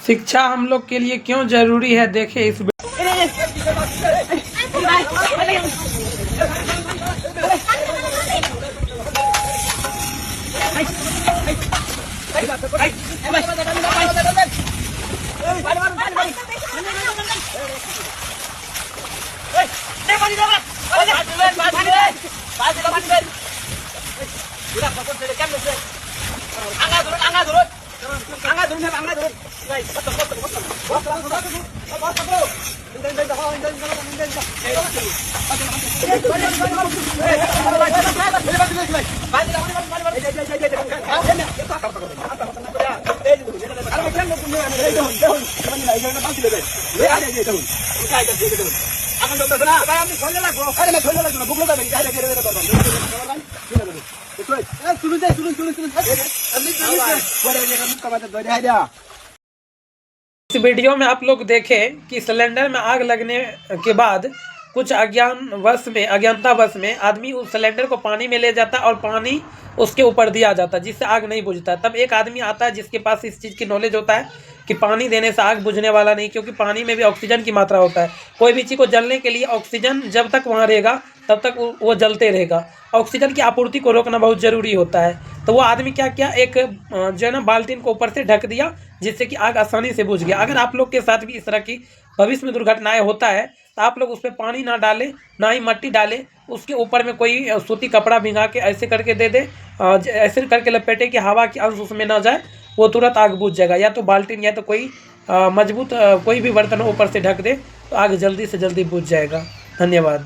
शिक्षा हम लोग के लिए क्यों जरूरी है, देखें इस वीडियो में आप लोग देखें कि सिलेंडर में आग लगने के बाद कुछ अज्ञानतावश में आदमी उस सिलेंडर को पानी में ले जाता है और पानी उसके ऊपर दिया जाता है, जिससे आग नहीं बुझता। तब एक आदमी आता है जिसके पास इस चीज़ की नॉलेज होता है कि पानी देने से आग बुझने वाला नहीं, क्योंकि पानी में भी ऑक्सीजन की मात्रा होता है। कोई भी चीज़ को जलने के लिए ऑक्सीजन जब तक वहाँ रहेगा तब तक वो जलते रहेगा। ऑक्सीजन की आपूर्ति को रोकना बहुत ज़रूरी होता है। तो वो आदमी क्या किया, एक जो है ना बाल्टीन को ऊपर से ढक दिया, जिससे कि आग आसानी से बुझ गया। अगर आप लोग के साथ भी इस तरह की भविष्य में दुर्घटनाएं होता है तो आप लोग उस पर पानी ना डालें, ना ही मट्टी डालें, उसके ऊपर में कोई सूती कपड़ा भिंगा के ऐसे करके दे दे, ऐसे करके लपेटे कि हवा की अंश उसमें ना जाए, वो तुरंत आग बुझ जाएगा। या तो बाल्टीन या तो कोई मजबूत कोई भी बर्तन ऊपर से ढक दे तो आग जल्दी से जल्दी बुझ जाएगा। धन्यवाद।